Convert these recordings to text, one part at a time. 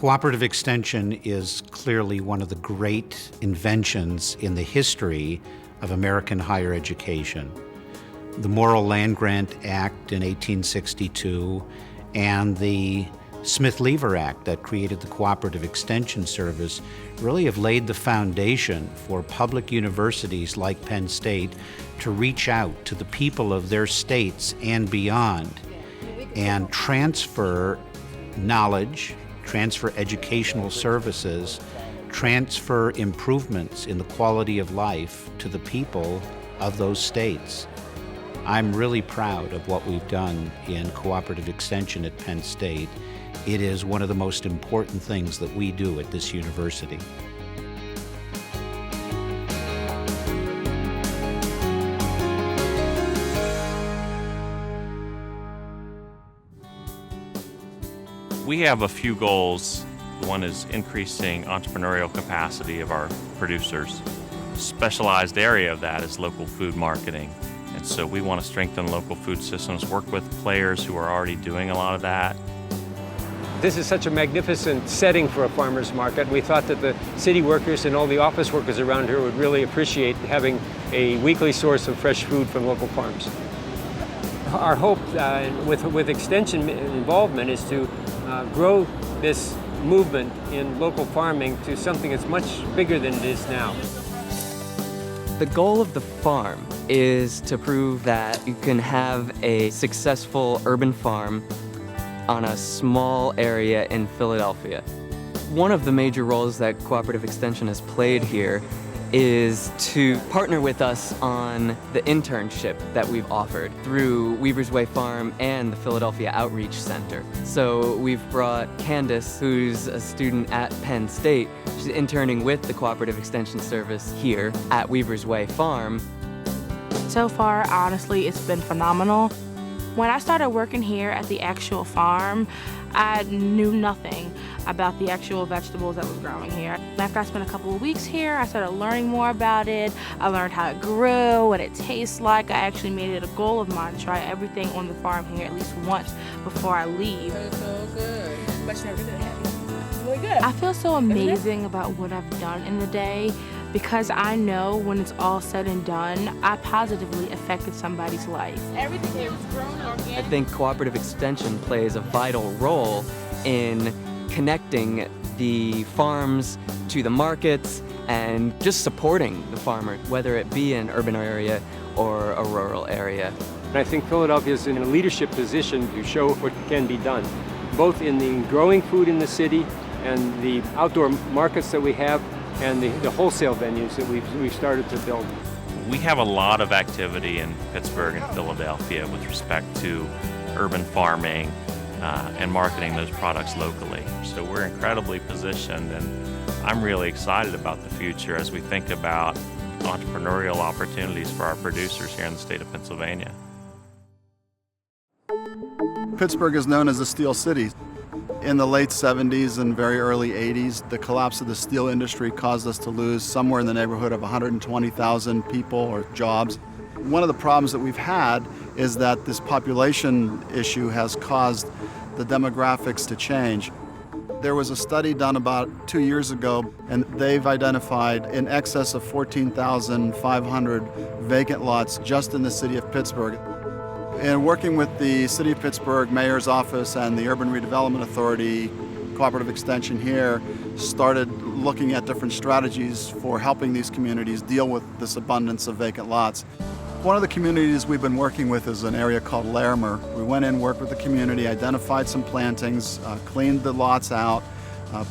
Cooperative extension is clearly one of the great inventions in the history of American higher education. The Morrill Land Grant Act in 1862 and the Smith-Lever Act that created the Cooperative Extension Service really have laid the foundation for public universities like Penn State to reach out to the people of their states and beyond and transfer knowledge, transfer educational services, transfer improvements in the quality of life to the people of those states. I'm really proud of what we've done in cooperative extension at Penn State. It is one of the most important things that we do at this university. We have a few goals. One is increasing entrepreneurial capacity of our producers. A specialized area of that is local food marketing. And so we want to strengthen local food systems, work with players who are already doing a lot of that. This is such a magnificent setting for a farmer's market. We thought that the city workers and all the office workers around here would really appreciate having a weekly source of fresh food from local farms. Our hope with extension involvement is to grow this movement in local farming to something that's much bigger than it is now. The goal of the farm is to prove that you can have a successful urban farm on a small area in Philadelphia. One of the major roles that Cooperative Extension has played here is to partner with us on the internship that we've offered through Weaver's Way Farm and the Philadelphia Outreach Center. So we've brought Candace, who's a student at Penn State. She's interning with the Cooperative Extension Service here at Weaver's Way Farm. So far, honestly, it's been phenomenal. When I started working here at the actual farm, I knew nothing about the actual vegetables that was growing here. After I spent a couple of weeks here, I started learning more about it. I learned how it grew, what it tastes like. I actually made it a goal of mine to try everything on the farm here at least once before I leave. It's so good. But never did have really good. I feel so amazing about what I've done in the day because I know when it's all said and done, I positively affected somebody's life. Everything here is grown organic. I think Cooperative Extension plays a vital role in connecting the farms to the markets and just supporting the farmer, whether it be an urban area or a rural area. And I think Philadelphia is in a leadership position to show what can be done, both in the growing food in the city and the outdoor markets that we have and the wholesale venues that we've started to build. We have a lot of activity in Pittsburgh and Philadelphia with respect to urban farming and marketing those products locally. So we're incredibly positioned, and I'm really excited about the future as we think about entrepreneurial opportunities for our producers here in the state of Pennsylvania. Pittsburgh is known as a steel city. In the late 70s and very early 80s, the collapse of the steel industry caused us to lose somewhere in the neighborhood of 120,000 people or jobs. One of the problems that we've had is that this population issue has caused the demographics to change. There was a study done about 2 years ago, and they've identified in excess of 14,500 vacant lots just in the city of Pittsburgh. And working with the City of Pittsburgh Mayor's Office and the Urban Redevelopment Authority, Cooperative Extension here started looking at different strategies for helping these communities deal with this abundance of vacant lots. One of the communities we've been working with is an area called Larimer. We went in, worked with the community, identified some plantings, cleaned the lots out,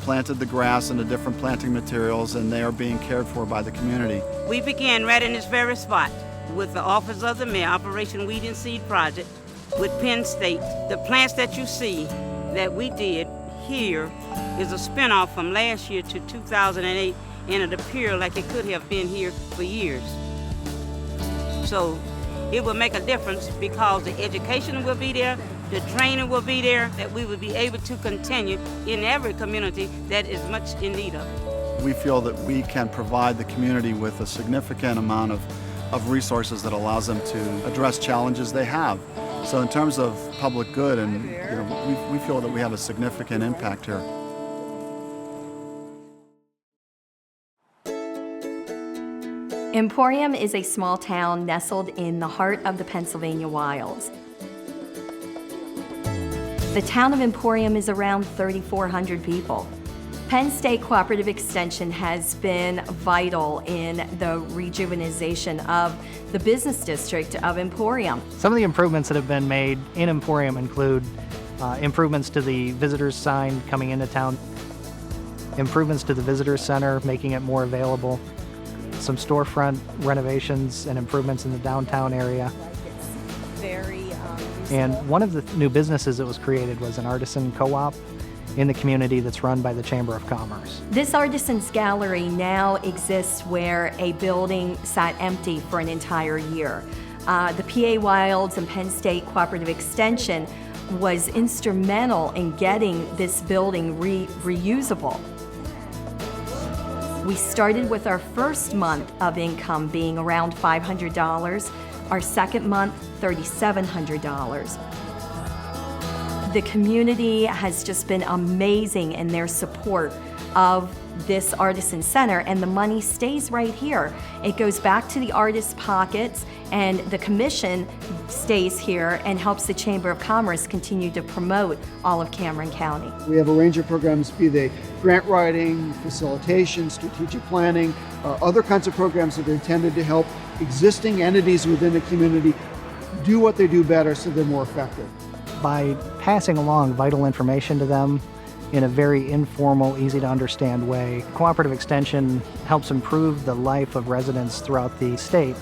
planted the grass and the different planting materials, and they are being cared for by the community. We began right in this very spot with the Office of the Mayor, Operation Weed and Seed Project, with Penn State. The plants that you see that we did here is a spinoff from last year to 2008, and it appeared like it could have been here for years. So it will make a difference because the education will be there, the training will be there, that we will be able to continue in every community that is much in need of it. We feel that we can provide the community with a significant amount of resources that allows them to address challenges they have. So in terms of public good, and we feel that we have a significant impact here. Emporium is a small town nestled in the heart of the Pennsylvania wilds. The town of Emporium is around 3,400 people. Penn State Cooperative Extension has been vital in the rejuvenation of the business district of Emporium. Some of the improvements that have been made in Emporium include improvements to the visitors sign coming into town, improvements to the visitors center, making it more available, some storefront renovations and improvements in the downtown area. And one of the new businesses that was created was an artisan co-op in the community that's run by the Chamber of Commerce. This Artisans Gallery now exists where a building sat empty for an entire year. The PA Wilds and Penn State Cooperative Extension was instrumental in getting this building reusable. We started with our first month of income being around $500, our second month, $3,700. The community has just been amazing in their support of this Artisan Center, and the money stays right here. It goes back to the artists' pockets, and the commission stays here and helps the Chamber of Commerce continue to promote all of Cameron County. We have a range of programs, be they grant writing, facilitation, strategic planning, other kinds of programs that are intended to help existing entities within the community do what they do better so they're more effective. By passing along vital information to them in a very informal, easy to understand way, Cooperative Extension helps improve the life of residents throughout the state.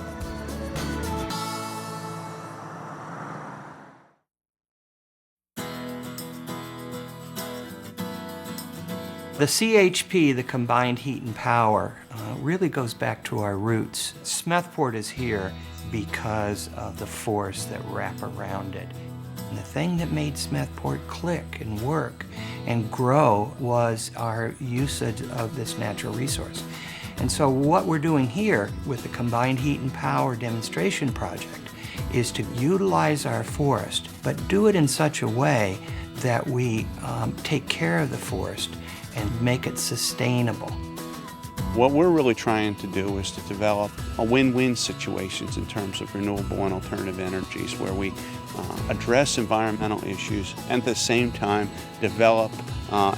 The CHP, the combined heat and power, really goes back to our roots. Smethport is here because of the forests that wrap around it. And the thing that made Smethport click and work and grow was our usage of this natural resource. And so what we're doing here with the combined heat and power demonstration project is to utilize our forest, but do it in such a way that we take care of the forest and make it sustainable. What we're really trying to do is to develop a win-win situations in terms of renewable and alternative energies where we address environmental issues and at the same time develop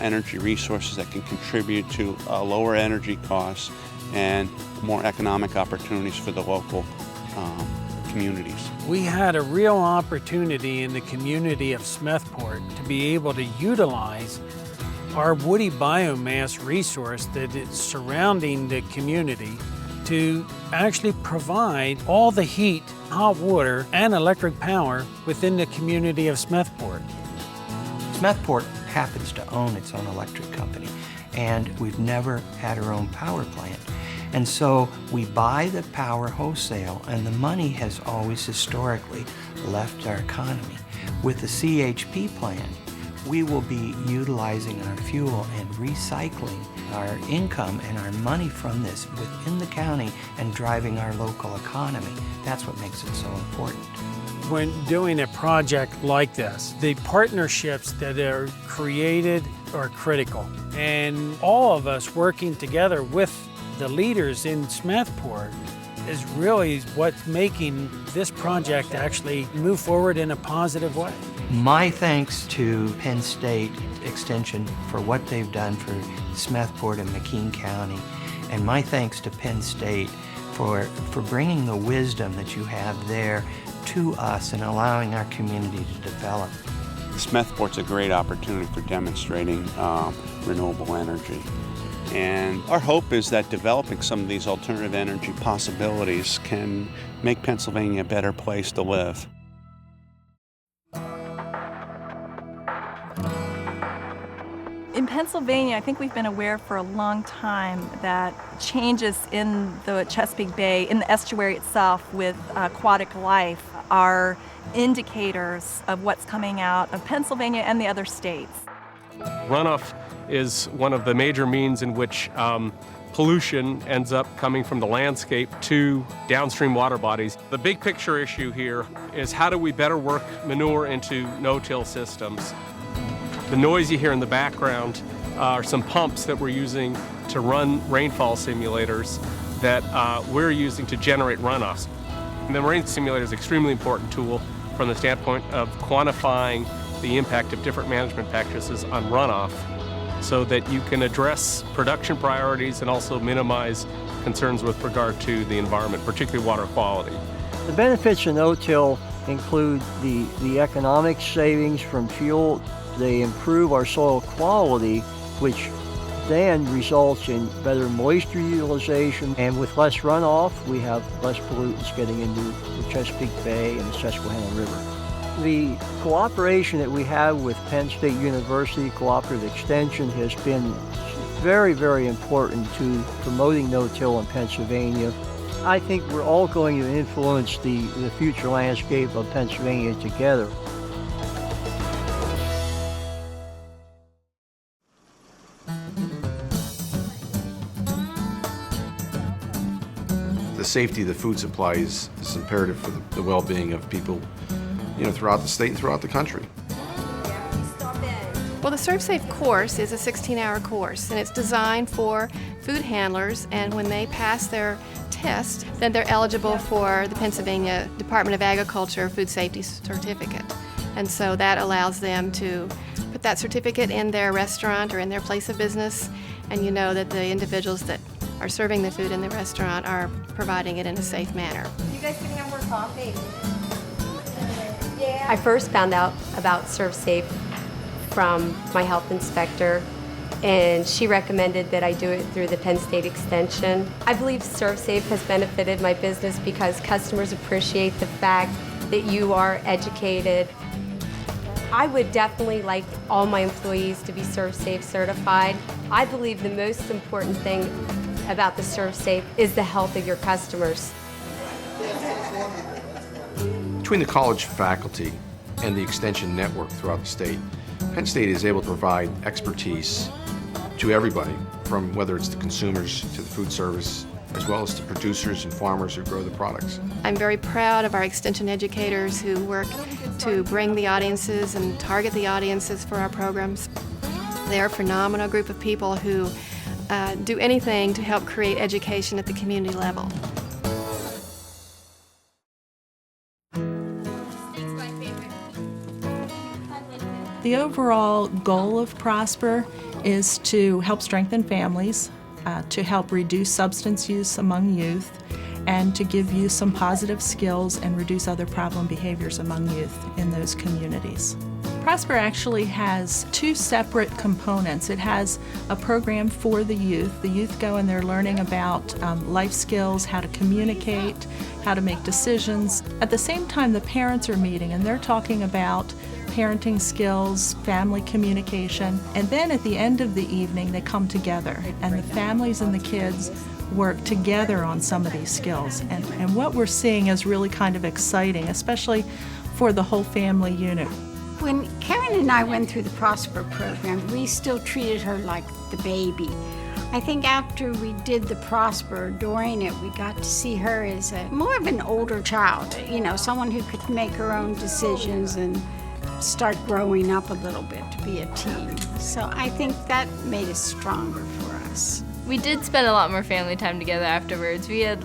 energy resources that can contribute to lower energy costs and more economic opportunities for the local communities. We had a real opportunity in the community of Smethport to be able to utilize our woody biomass resource that is surrounding the community to actually provide all the heat, hot water, and electric power within the community of Smethport. Smethport happens to own its own electric company, and we've never had our own power plant. And so we buy the power wholesale, and the money has always historically left our economy. With the CHP plan, we will be utilizing our fuel and recycling our income and our money from this within the county and driving our local economy. That's what makes it so important. When doing a project like this, the partnerships that are created are critical. And all of us working together with the leaders in Smethport is really what's making this project actually move forward in a positive way. My thanks to Penn State Extension for what they've done for Smethport and McKean County, and my thanks to Penn State for bringing the wisdom that you have there to us and allowing our community to develop. Smethport's a great opportunity for demonstrating renewable energy. And our hope is that developing some of these alternative energy possibilities can make Pennsylvania a better place to live. In Pennsylvania, I think we've been aware for a long time that changes in the Chesapeake Bay, in the estuary itself with aquatic life are indicators of what's coming out of Pennsylvania and the other states. Runoff is one of the major means in which pollution ends up coming from the landscape to downstream water bodies. The big picture issue here is how do we better work manure into no-till systems. The noise you hear in the background are some pumps that we're using to run rainfall simulators that we're using to generate runoffs. And the marine simulator is an extremely important tool from the standpoint of quantifying the impact of different management practices on runoff so that you can address production priorities and also minimize concerns with regard to the environment, particularly water quality. The benefits of no-till include the economic savings from fuel. They improve our soil quality, which then results in better moisture utilization, and with less runoff, we have less pollutants getting into the Chesapeake Bay and the Susquehanna River. The cooperation that we have with Penn State University Cooperative Extension has been very, very important to promoting no-till in Pennsylvania. I think we're all going to influence the future landscape of Pennsylvania together. The safety of the food supply is imperative for the well-being of people, throughout the state and throughout the country. Well, the ServeSafe course is a 16-hour course, and it's designed for food handlers, and when they pass their test, then they're eligible for the Pennsylvania Department of Agriculture Food Safety Certificate. And so that allows them to put that certificate in their restaurant or in their place of business, and you know that the individuals that are serving the food in the restaurant are providing it in a safe manner. You guys gonna have more coffee? I first found out about ServeSafe from my health inspector, and she recommended that I do it through the Penn State Extension. I believe ServeSafe has benefited my business because customers appreciate the fact that you are educated. I would definitely like all my employees to be ServeSafe certified. I believe the most important thing about the ServeSafe is the health of your customers. Between the college faculty and the extension network throughout the state, Penn State is able to provide expertise to everybody, from whether it's the consumers to the food service, as well as to producers and farmers who grow the products. I'm very proud of our extension educators who work to bring the audiences and target the audiences for our programs. They're a phenomenal group of people who do anything to help create education at the community level. The overall goal of Prosper is to help strengthen families, to help reduce substance use among youth, and to give youth some positive skills and reduce other problem behaviors among youth in those communities. Prosper actually has two separate components. It has a program for the youth. The youth go and they're learning about life skills, how to communicate, how to make decisions. At the same time, the parents are meeting and they're talking about parenting skills, family communication, and then at the end of the evening they come together and the families and the kids work together on some of these skills. And what we're seeing is really kind of exciting, especially for the whole family unit. When Karen and I went through the Prosper program, we still treated her like the baby. I think after we did the Prosper, during it, we got to see her as more of an older child, someone who could make her own decisions and start growing up a little bit to be a teen. So I think that made us stronger for us. We did spend a lot more family time together afterwards. We had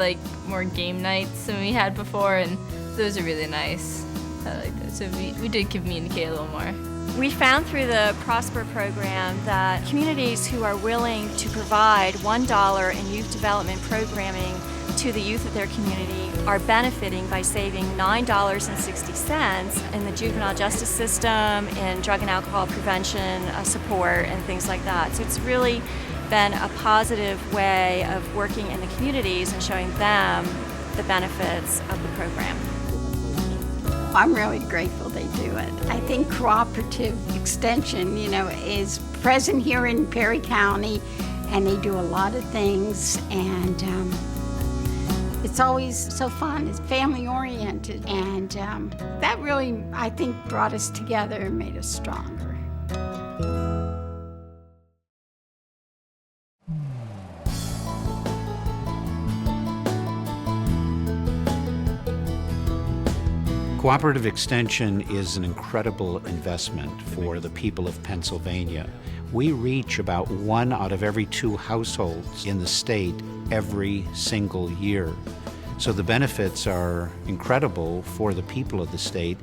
more game nights than we had before, and those are really nice. I like those. So we did communicate a little more. We found through the Prosper program that communities who are willing to provide $1 in youth development programming to the youth of their community are benefiting by saving $9.60 in the juvenile justice system, in drug and alcohol prevention support, and things like that. So it's really been a positive way of working in the communities and showing them the benefits of the program. I'm really grateful they do it. I think Cooperative Extension, is present here in Perry County, and they do a lot of things, and it's always so fun. It's family-oriented, and that really, I think, brought us together and made us stronger. Cooperative Extension is an incredible investment for the people of Pennsylvania. We reach about 1 out of every 2 households in the state every single year. So the benefits are incredible for the people of the state,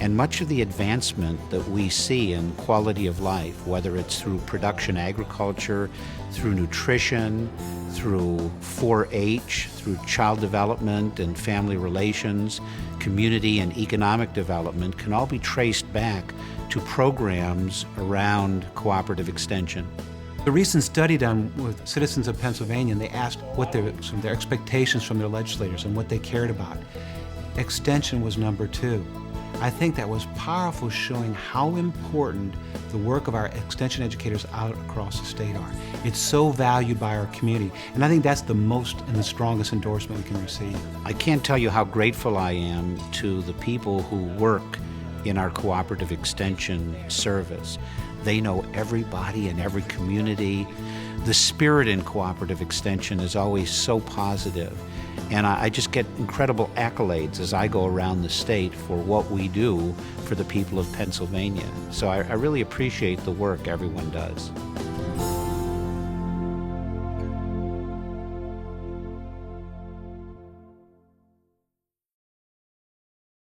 and much of the advancement that we see in quality of life, whether it's through production agriculture, through nutrition, through 4-H, through child development and family relations, community and economic development, can all be traced back to programs around cooperative extension. The recent study done with citizens of Pennsylvania, and they asked what some of their expectations from their legislators and what they cared about. Extension was number 2. I think that was powerful, showing how important the work of our extension educators out across the state are. It's so valued by our community, and I think that's the most and the strongest endorsement we can receive. I can't tell you how grateful I am to the people who work in our cooperative extension service. They know everybody in every community. The spirit in cooperative extension is always so positive, and I just get incredible accolades as I go around the state for what we do for the people of Pennsylvania. So I really appreciate the work everyone does.